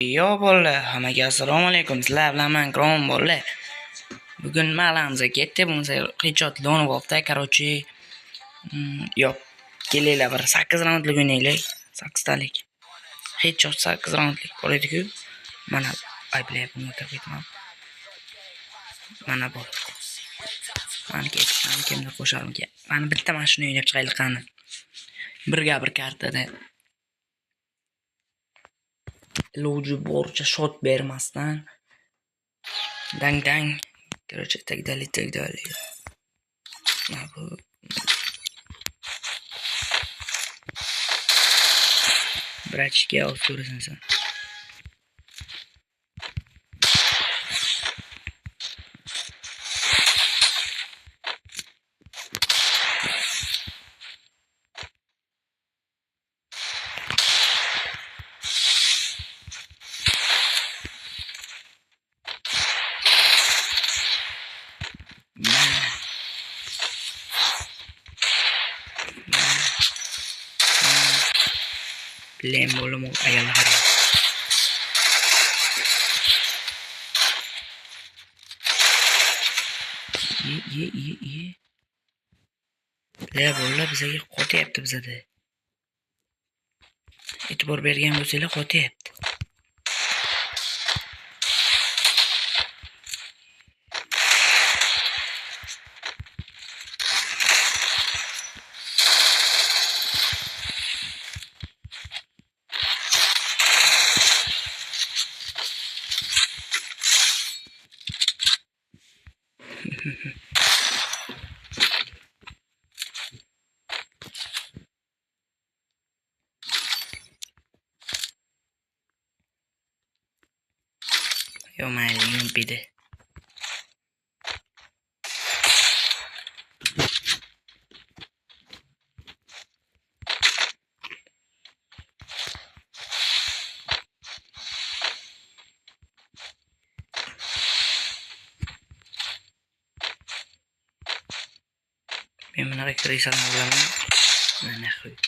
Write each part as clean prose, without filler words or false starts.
Yo bolalar, hammaga assalomu alaykum. Sizlar bilan men Krom bolalar. Bugun mahalamizga ketdi, bunisi qiychotli o'nib olibdi. Короче, yo'q. Kelinglar bir 8 raundlik o'ynaylik. 8 talik. Qiychot 8 raundlik bo'ladi-ku. Mana ayplayapman, o'tirib ketaman. Mana bu. Mana kimni qo'sharmikan? Mana bitta mashina o'ynab chiqaylik qani. Birga bir kartada. Iloji boricha shot bermasdan dang короче так далее братчики olib sen Lem bolum ayollar qarang. Ye. Le bolalar bizga qo'tyapti bizada. E'tibor bergan bo'lsanglar qo'tyapti. Yo mayli yumpidi. Men buni aktrisalarni bilaman. Mana xo'p.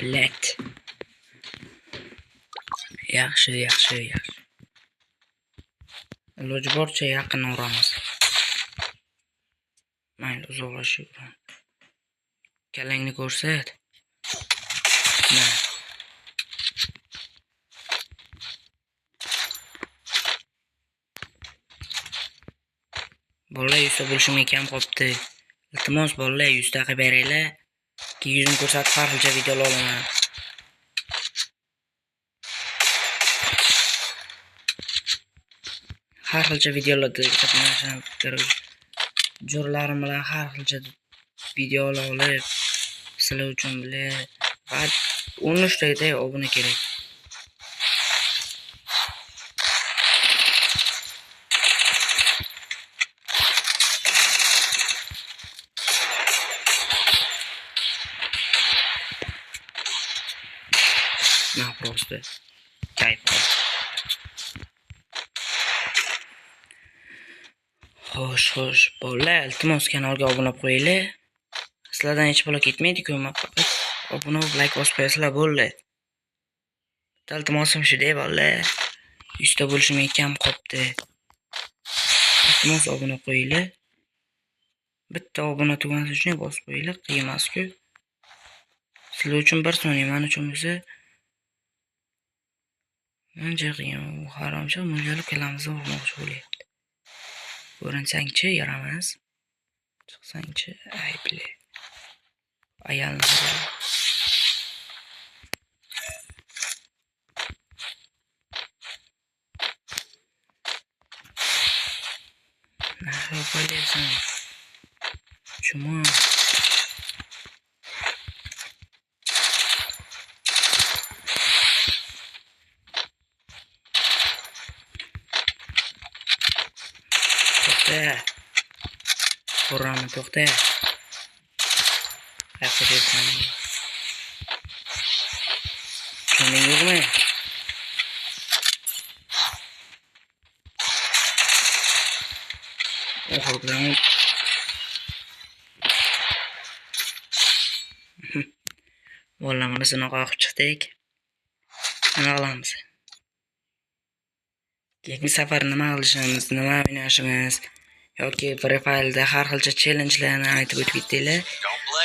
Black. Yaxshi. Iloji boricha yaqin uramiz. Mayli, uzoqlashib uramiz. Kalangni ko'rsat. Mana. Bolalar 100 bo'lishim kam qopti. Iltimos bolalar 100 ta qilib beringlar. Ki yuzini ko'rsatib har xilcha videolar olaman. Har xilcha videolarda qatnashib turib, jo'rlarim bilan har xilcha videolar olib, sizlar uchun bilan va 13 ta obuna kerak. Na просто кайф. Xo'sh, bolalar, iltimos kanalga obuna bo'lib qo'yinglar. Sizlardan hech bola ketmaydi-ku, faqat obuna bo'lib like bosib qo'yasizlar bo'ldi. Iltimosim shu-da bolalar. 100 ta bo'lishim kam qopti. Iltimos obuna qo'yinglar. Bitta obuna tugmasi uchun bosib qo'yinglar, qiyin emas-ku. Sizlar uchun 1 soniya, men uchun esa ancha qiyin. Haromcha mo'ljalib kalamizni urmoqchi bo'lyapti. Ko'rinsang-chi, yaramas. Chiqsang-chi, aybli. Ayolni Nahi qo'yaysan. Chuma. To'xta. To'xta. Qo'shaysan. Joning yo'qmi? Oxirdan Vallahi mana shunaqa qoqib chiqdik. Nima qilamiz? Keyingi safar nima qilishimiz, nima o'ynashimiz yoki Free Fire'da har xilcha challenge'larni aytib o'tib ketdinglar.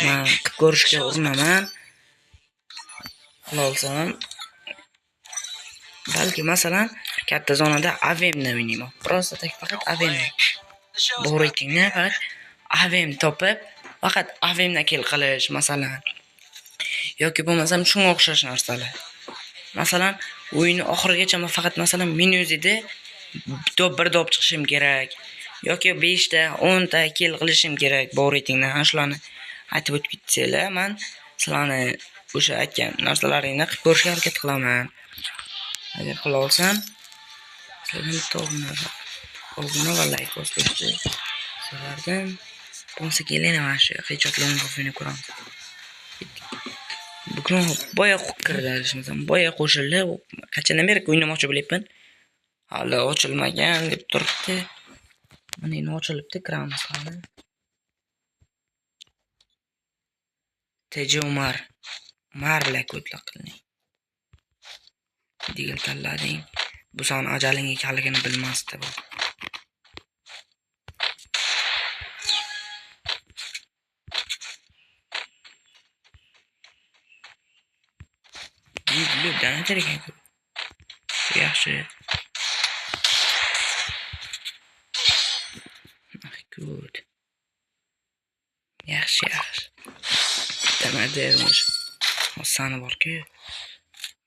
Men qilib ko'rishga urinaman. Qilolsam balki masalan katta zonada AVM'ni o'ynayman. Просто tak faqat AVM. Bu reytingni faqat AVM topib, faqat AVMni kill qilish masalan. Yoki bo'lmasam shunga o'xshash narsalar. Masalan, o'yinni oxirigacha faqat masalan menyuzida bir dop chiqishim kerak. Yoki 5 ta, 10 ta kill qilishim kerak. Bu reytingdan shularni aytib o'tib ketsanglar, men sizlarni o'sha aytgan narsalaringni qilib ko'rishga harakat qilaman. Agar qila olsam, sizlarni obuna va like bosishni so'rardim. Bo'lsa keling mana shu hijotlarni bofini ko'ramiz. Bugun boya kirishimiz, boya qo'shilib, qachondan beri o'ynamoqchi bo'lyapman. Hali ochilmagan deb turibdi. Mana endi ochilibdi, kiramiz hali. Teji Umar. Umarlar ko'tliq qiling. Digil tanlading. Bu son ajaling ekanligini bilmasdi bu. Dana ekan ku. Yaxshi. Good. Yaxshi. Tamadirmish. Osani bor-ku.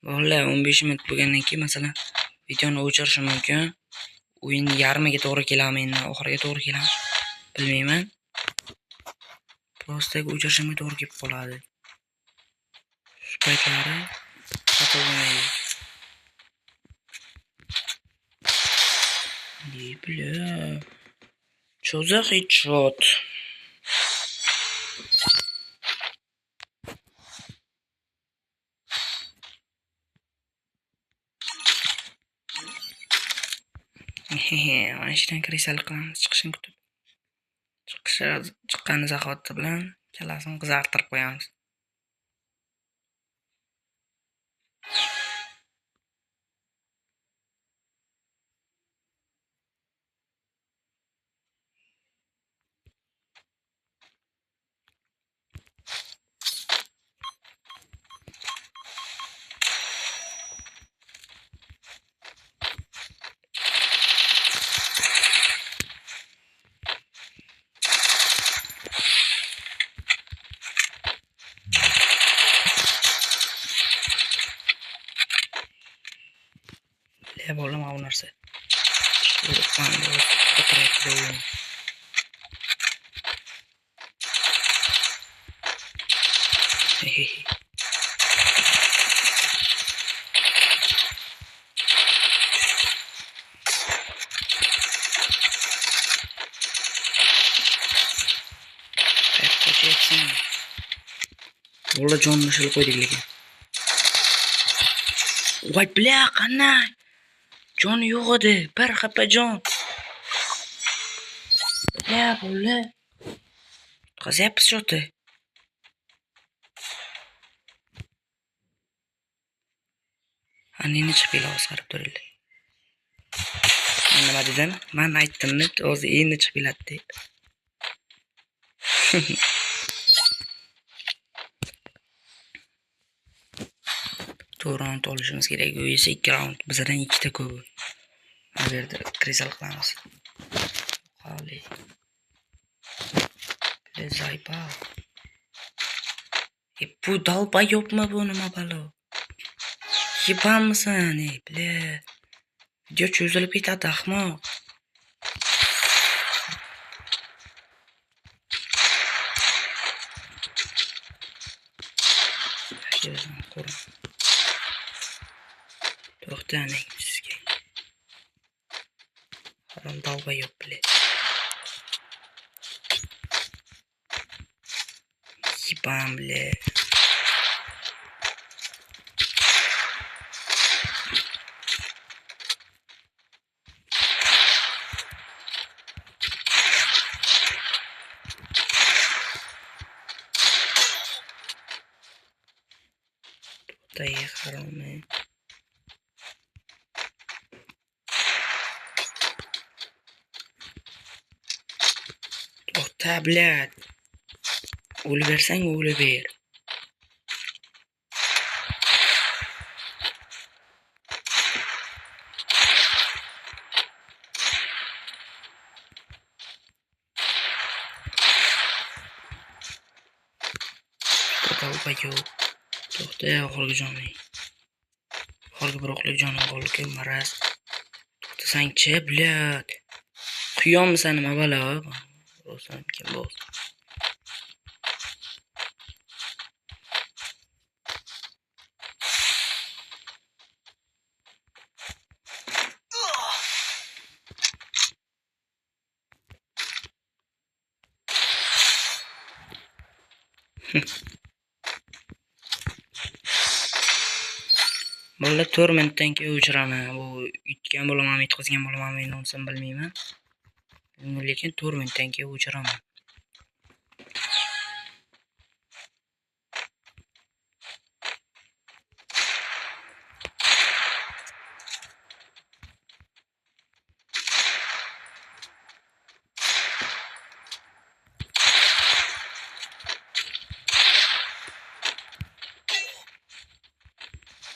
Vallahi 15 minut bo'lgandan keyin masalan videoni o'chirishim mumkin. O'yin yarmiga to'g'ri keladimi, endi oxiriga to'g'ri keladimi? Bilmayman. Просто o'chirishimga to'g'ri kelib qoladi. Shu paytlari xato bo'lmaydi. Bля. Что за хедшот? Mana ishdan kirisalik qilamiz, chiqishini kutib. Chiqqani zahoti bilan kallasini qizartirib qo'yamiz. Bo'lma bu narsa. Valla jonini shil qo'ydik lekin. Voy bля, qanday? Joni yo'q edi, bir xapa jon. Bля, bo'la. Qazyapsiz shoti. Anini chiqib o'zgarib turildi. Nima dedim? Men aytdimmi, o'zi endi chiqib keladi deb. Round olishimiz kerak. U esa 2 round, bizdan 2 ta ko'p. Bu yerda kristal qilamiz. Qoli. Zaypa. Bu dalba yo'qmi bu nima balo? Yipamsan, bля. Video cho'zilib ketadi, ahmoq. To'xtaning sizga. Harom dalba yo'q, bля. Opam, bля. Дай хароме. To'xta, blядь. O'lib bersang, o'lib ber. To'xta, yo'q. To'xta, oxirgi joning. Oxirgi bir o'qlik joning qoldi, maraz. To'xtasang-chi, blядь. Quyonmisan nima balo? Rostdan kim bo'lsa. Bolalar tormentdan keyin o'chiraman. Bu yutgan bo'laman, yutqazgan bo'laman, men unsin bilmayman. Lekin tormentdan keyin o'chiraman.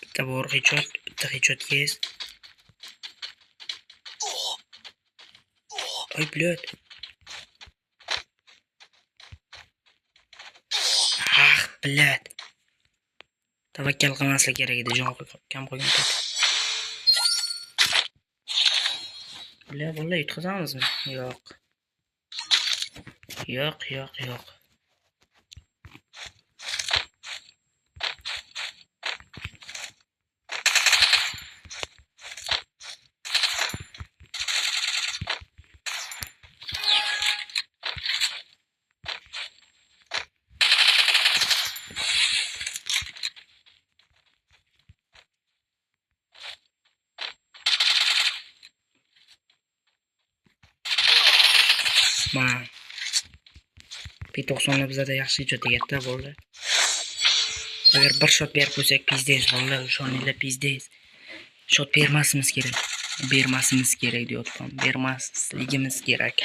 Bitta bor hechot, bitta hechot kes. Ay, blядь. Ah, blядь. Tavakkal qilmaslik kerak edi, jon kam qo'ygan ket. Blядь, bolalar yutqazamizmi? Yo'q. Yo'q. Mana P90 bizda yaxshi hechot tegadi bo'ldi. Agar bir shot berib qo'ysak pizdes bolalar, o'shoninglar pizdes. Shot bermasimiz kerak. Bermasimiz kerak deyapman. Bermasligimiz kerak.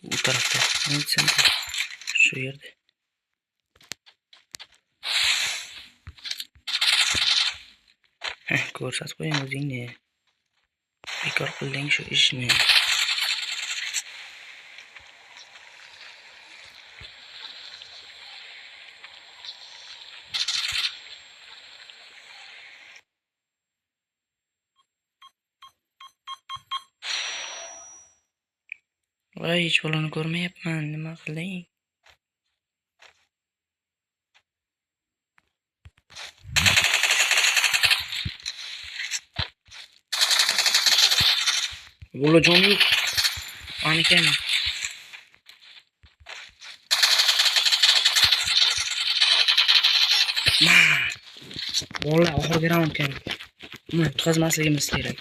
Bu tarafda. Neysen şu yerde. Ko'rsatib qo'ying o'zingni. Bekor qilding shu ishni. Voy, hech bolani ko'rmayapman. Nima qilding? Bola jon yo'q. Anikan. Bola oxirgi raund kan. Buni tutqazmasligimiz kerak.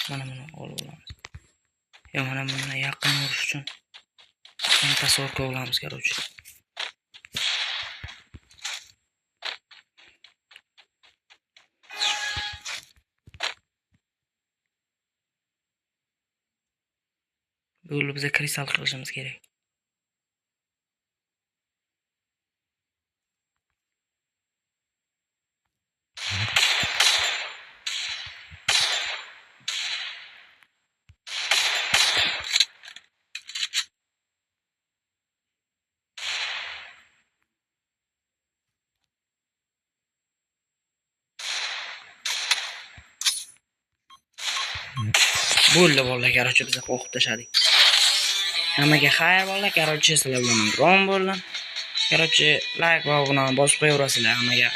Mana buni olib olamiz. Ya mana buni yaqin urish uchun tasavvurga olamiz, короче. Böyle bize kristal qilishimiz kerak. Bo'ldi bolalar, короче, bizni qo'rqib tashladik. Hammaga xayr bolalar, короче, sizlar bilan rom bo'ldim. Короче, like va obunani bosib qo'yaverasizlar hammaga.